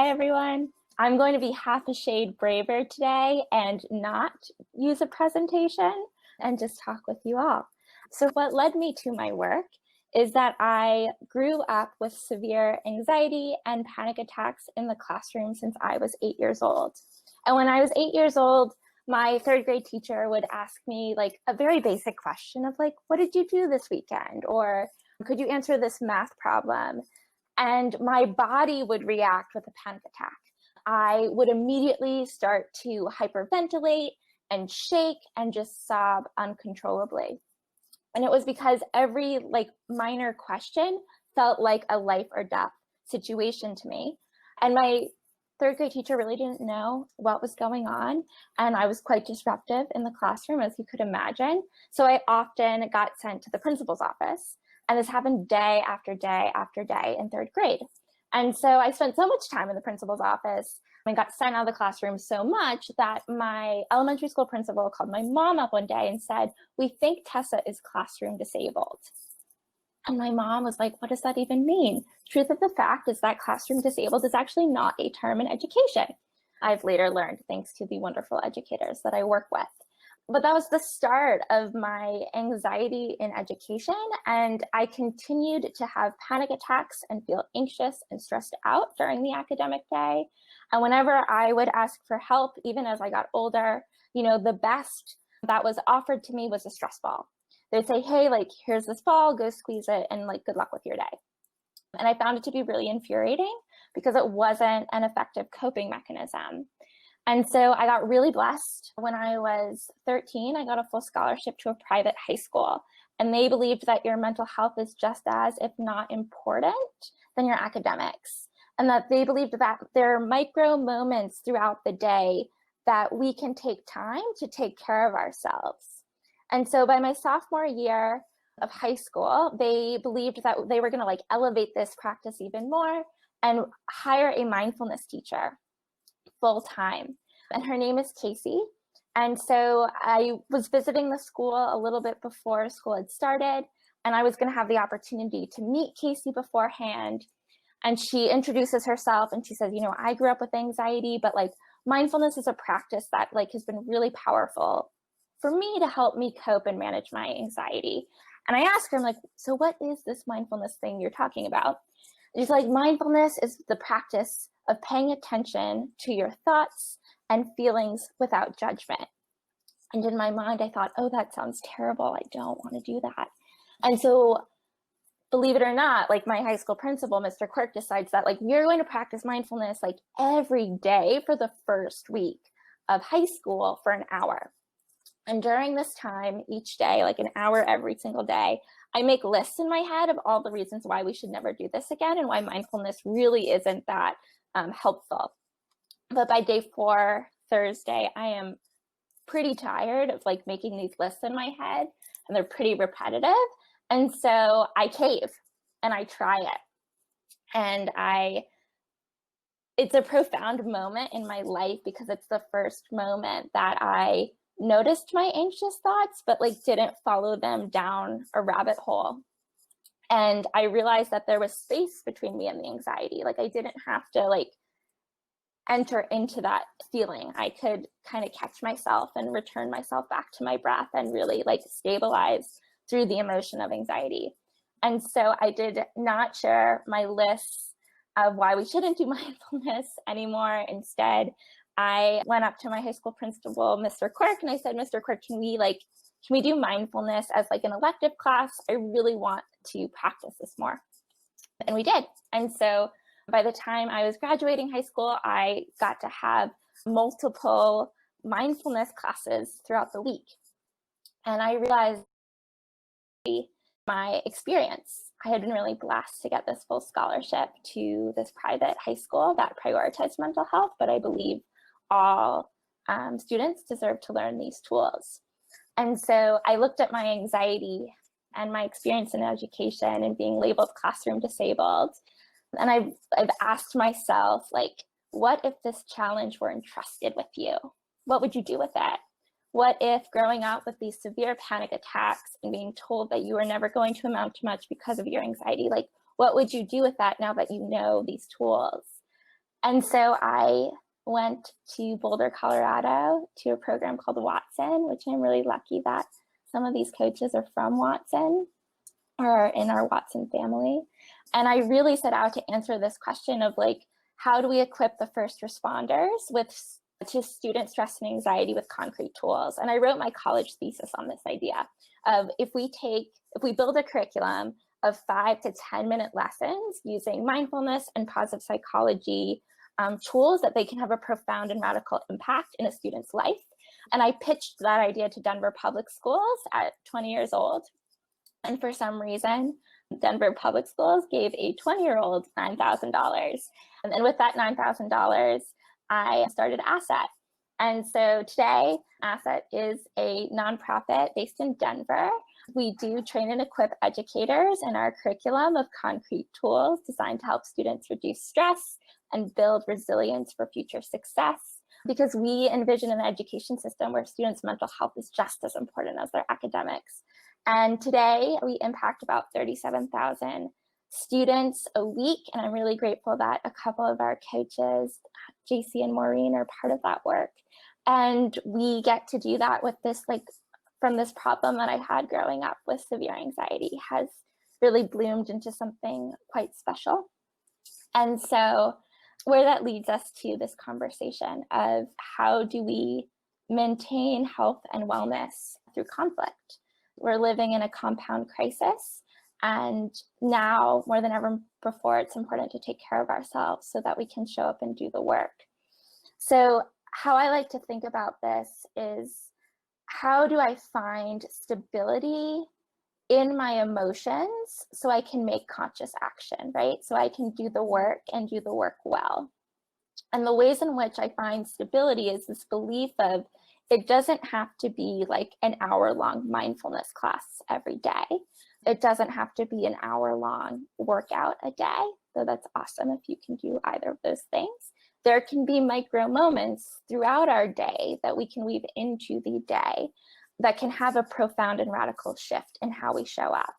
Hi, everyone. I'm going to be half a shade braver today and not use a presentation and just talk with you all. So what led me to my work is that I grew up with severe anxiety and panic attacks in the classroom since I was 8 years old. And when I was 8 years old, my third grade teacher would ask me like a very basic question of like, what did you do this weekend? Or could you answer this math problem? And my body would react with a panic attack. I would immediately start to hyperventilate and shake and just sob uncontrollably. And it was because every like minor question felt like a life or death situation to me. And my third grade teacher really didn't know what was going on. And I was quite disruptive in the classroom, as you could imagine. So I often got sent to the principal's office. And this happened day after day after day in third grade. And so I spent so much time in the principal's office and got sent out of the classroom so much that my elementary school principal called my mom up one day and said, "We think Tessa is classroom disabled." And my mom was like, "What does that even mean?" Truth of the fact is that classroom disabled is actually not a term in education. I've later learned, thanks to the wonderful educators that I work with. But that was the start of my anxiety in education. And I continued to have panic attacks and feel anxious and stressed out during the academic day. And whenever I would ask for help, even as I got older, the best that was offered to me was a stress ball. They'd say, "Hey, like, here's this ball, go squeeze it, and like, good luck with your day." And I found it to be really infuriating because it wasn't an effective coping mechanism. And so I got really blessed. When I was 13, I got a full scholarship to a private high school. And they believed that your mental health is just as, if not important, than your academics. And that they believed that there are micro moments throughout the day that we can take time to take care of ourselves. And so by my sophomore year of high school, they believed that they were going to like elevate this practice even more and hire a mindfulness teacher full time. And her name is Casey. And so I was visiting the school a little bit before school had started, and I was going to have the opportunity to meet Casey beforehand. And she introduces herself and she says, "I grew up with anxiety, but like mindfulness is a practice that like has been really powerful for me to help me cope and manage my anxiety." And I asked her, I'm like, "So what is this mindfulness thing you're talking about?" And she's like, "Mindfulness is the practice of paying attention to your thoughts and feelings without judgment." And in my mind, I thought, "Oh, that sounds terrible. I don't want to do that." And so, believe it or not, like my high school principal, Mr. Quirk, decides that like you're going to practice mindfulness like every day for the first week of high school for an hour. And during this time, each day, like an hour every single day, I make lists in my head of all the reasons why we should never do this again and why mindfulness really isn't that helpful. But by day 4, Thursday, I am pretty tired of like making these lists in my head, and they're pretty repetitive. And so I cave and I try it. And it's a profound moment in my life because it's the first moment that I noticed my anxious thoughts, but like didn't follow them down a rabbit hole. And I realized that there was space between me and the anxiety. Like I didn't have to like enter into that feeling. I could kind of catch myself and return myself back to my breath and really like stabilize through the emotion of anxiety. And so I did not share my lists of why we shouldn't do mindfulness anymore. Instead, I went up to my high school principal, Mr. Quirk, and I said, "Mr. Quirk, can we do mindfulness as like an elective class? I really want to practice this more." And we did. And so by the time I was graduating high school, I got to have multiple mindfulness classes throughout the week. And I realized my experience. I had been really blessed to get this full scholarship to this private high school that prioritized mental health, but I believe all students deserve to learn these tools. And so I looked at my anxiety and my experience in education and being labeled classroom disabled. And I've asked myself, like, what if this challenge were entrusted with you? What would you do with it? What if growing up with these severe panic attacks and being told that you are never going to amount to much because of your anxiety, like, what would you do with that now that you know these tools? And so I went to Boulder, Colorado to a program called Watson, which I'm really lucky that some of these coaches are from Watson or in our Watson family. And I really set out to answer this question of like, how do we equip the first responders to student stress and anxiety with concrete tools? And I wrote my college thesis on this idea of if we build a curriculum of 5 to 10-minute lessons using mindfulness and positive psychology tools, that they can have a profound and radical impact in a student's life. And I pitched that idea to Denver Public Schools at 20 years old. And for some reason, Denver Public Schools gave a 20-year-old $9,000. And then with that $9,000, I started Asset. And so today, Asset is a nonprofit based in Denver. We do train and equip educators in our curriculum of concrete tools designed to help students reduce stress and build resilience for future success, because we envision an education system where students' mental health is just as important as their academics. And today we impact about 37,000 students a week. And I'm really grateful that a couple of our coaches, JC and Maureen, are part of that work. And we get to do that with this, like, from this problem that I had growing up with severe anxiety has really bloomed into something quite special. And so where that leads us to this conversation of how do we maintain health and wellness through conflict? We're living in a compound crisis, and now more than ever before, it's important to take care of ourselves so that we can show up and do the work. So how I like to think about this is, how do I find stability in my emotions so I can make conscious action, right? So I can do the work and do the work well. And the ways in which I find stability is this belief of, it doesn't have to be like an hour-long mindfulness class every day. It doesn't have to be an hour-long workout a day, though that's awesome if you can do either of those things. There can be micro moments throughout our day that we can weave into the day that can have a profound and radical shift in how we show up.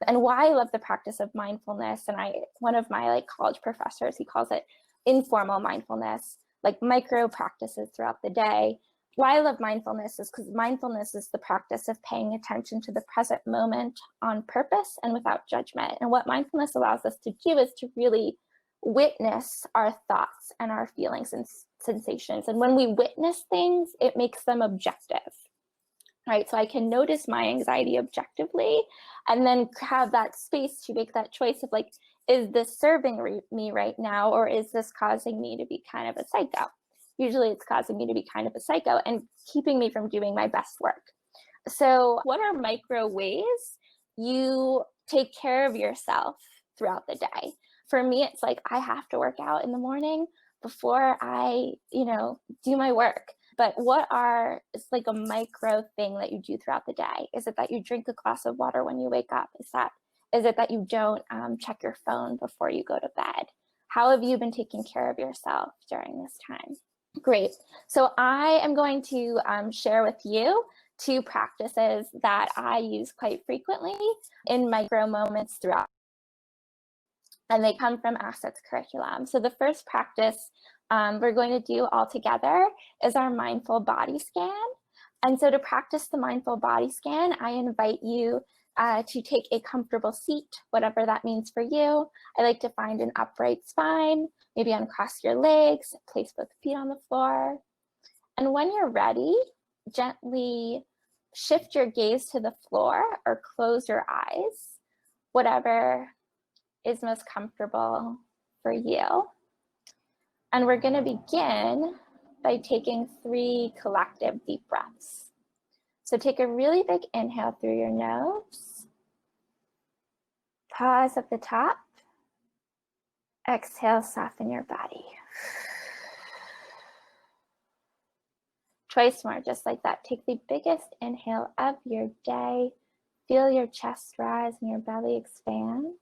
And why I love the practice of mindfulness, and one of my college professors, he calls it informal mindfulness, like micro practices throughout the day. Why I love mindfulness is because mindfulness is the practice of paying attention to the present moment on purpose and without judgment. And what mindfulness allows us to do is to really witness our thoughts and our feelings and sensations. And when we witness things, it makes them objective, right? So I can notice my anxiety objectively and then have that space to make that choice of like, is this serving me right now, or is this causing me to be kind of a psycho? Usually it's causing me to be kind of a psycho and keeping me from doing my best work. So what are micro ways you take care of yourself throughout the day? For me, it's like I have to work out in the morning before I, do my work. But it's like a micro thing that you do throughout the day? Is it that you drink a glass of water when you wake up? Is it that you don't check your phone before you go to bed? How have you been taking care of yourself during this time? Great. So I am going to share with you 2 practices that I use quite frequently in micro moments throughout. And they come from Asset's curriculum. So the first practice we're going to do all together is our mindful body scan. And so to practice the mindful body scan, I invite you to take a comfortable seat, whatever that means for you. I like to find an upright spine, maybe uncross your legs, place both feet on the floor. And when you're ready, gently shift your gaze to the floor or close your eyes, whatever is most comfortable for you. And we're going to begin by taking 3 collective deep breaths. So take a really big inhale through your nose. Pause at the top. Exhale, soften your body. Twice more, just like that. Take the biggest inhale of your day. Feel your chest rise and your belly expand.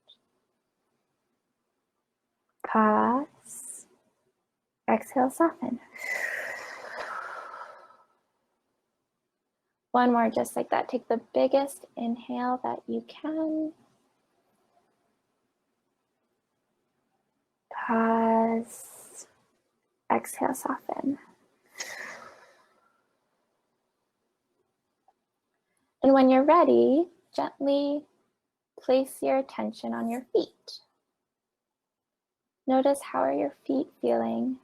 Pause. Exhale, soften. One more, just like that. Take the biggest inhale that you can. Pause. Exhale, soften. And when you're ready, gently place your attention on your feet. Notice how are your feet feeling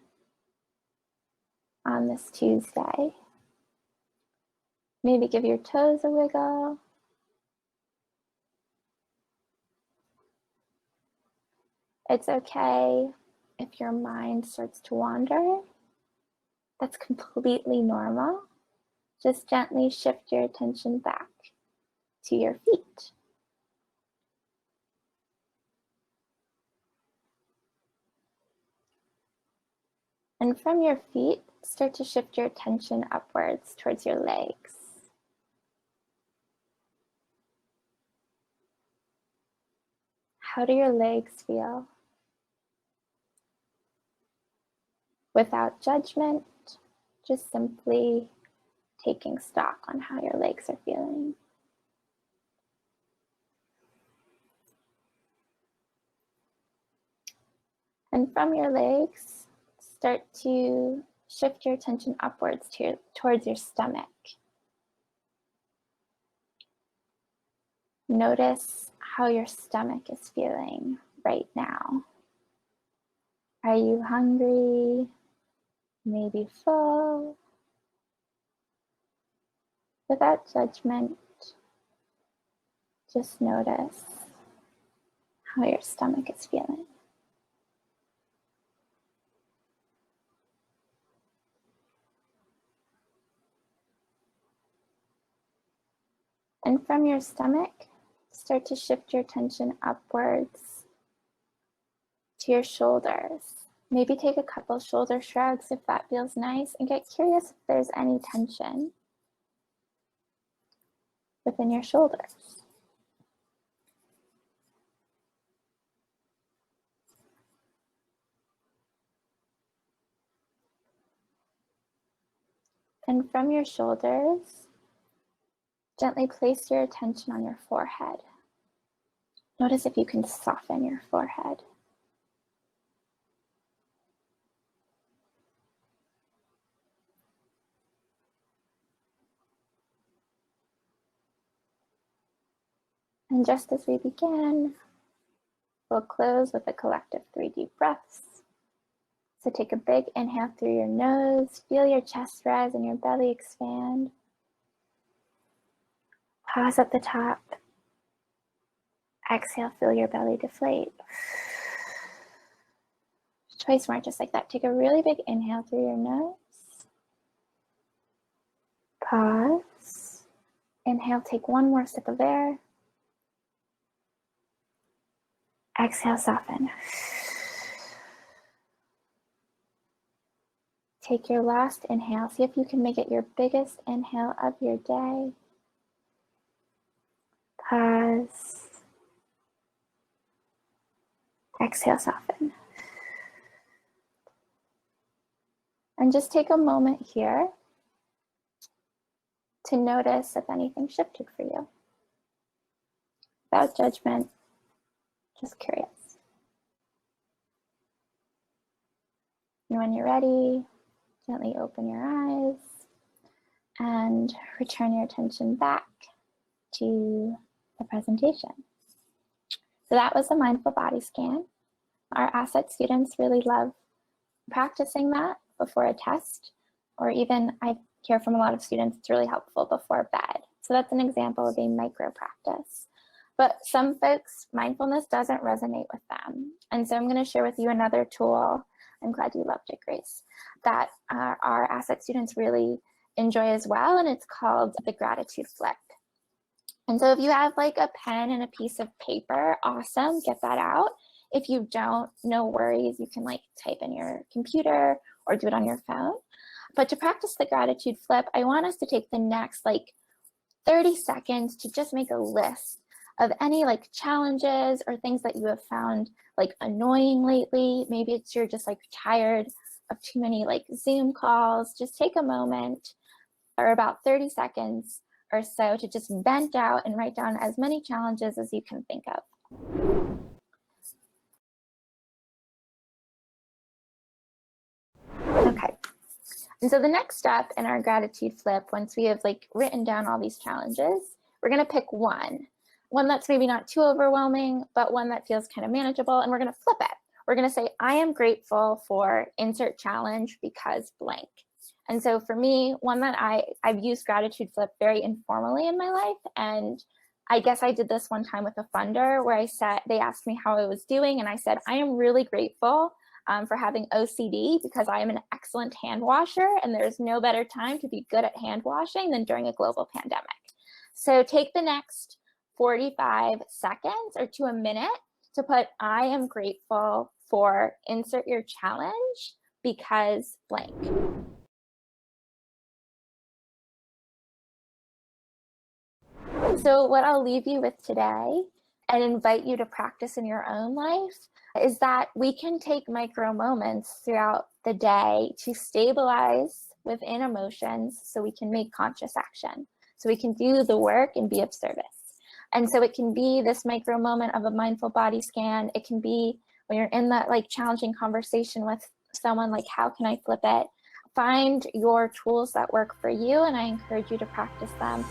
on this Tuesday. Maybe give your toes a wiggle. It's okay if your mind starts to wander. That's completely normal. Just gently shift your attention back to your feet. And from your feet, start to shift your attention upwards towards your legs. How do your legs feel? Without judgment, just simply taking stock on how your legs are feeling. And from your legs, start to shift your attention upwards towards your stomach. Notice how your stomach is feeling right now. Are you hungry? Maybe full? Without judgment, just notice how your stomach is feeling. And from your stomach, start to shift your attention upwards to your shoulders. Maybe take a couple shoulder shrugs if that feels nice, and get curious if there's any tension within your shoulders. And from your shoulders, gently place your attention on your forehead. Notice if you can soften your forehead. And just as we begin, we'll close with a collective 3 deep breaths. So take a big inhale through your nose, feel your chest rise and your belly expand. Pause at the top. Exhale, feel your belly deflate. Twice more, just like that. Take a really big inhale through your nose. Pause. Inhale, take one more sip of air. Exhale, soften. Take your last inhale. See if you can make it your biggest inhale of your day. Pause. Exhale, soften. And just take a moment here to notice if anything shifted for you. Without judgment, just curious. And when you're ready, gently open your eyes and return your attention back to the presentation. So that was the mindful body scan. Our asset students really love practicing that before a test, or even I hear from a lot of students it's really helpful before bed. So that's an example of a micro practice. But some folks, mindfulness doesn't resonate with them. And so I'm going to share with you another tool. I'm glad you loved it, Grace, that our asset students really enjoy as well. And it's called the gratitude flip. And so if you have like a pen and a piece of paper, awesome, get that out. If you don't, no worries. You can like type in your computer or do it on your phone. But to practice the gratitude flip, I want us to take the next like 30 seconds to just make a list of any like challenges or things that you have found like annoying lately. Maybe it's you're just like tired of too many like Zoom calls. Just take a moment or about 30 seconds or so to just vent out and write down as many challenges as you can think of. And so the next step in our gratitude flip, once we have like written down all these challenges, we're going to pick one that's maybe not too overwhelming, but one that feels kind of manageable, and we're going to flip it. We're going to say, I am grateful for insert challenge because blank. And so for me, one that I've used gratitude flip very informally in my life, and I guess I did this one time with a funder where they asked me how I was doing, and I said, I am really grateful for having OCD because I am an excellent hand washer, and there's no better time to be good at hand washing than during a global pandemic. So take the next 45 seconds or to a minute to put, I am grateful for insert your challenge because blank. So what I'll leave you with today and invite you to practice in your own life is that we can take micro moments throughout the day to stabilize within emotions so we can make conscious action, so we can do the work and be of service. And so it can be this micro moment of a mindful body scan. It can be when you're in that like challenging conversation with someone, like, how can I flip it? Find your tools that work for you, and I encourage you to practice them.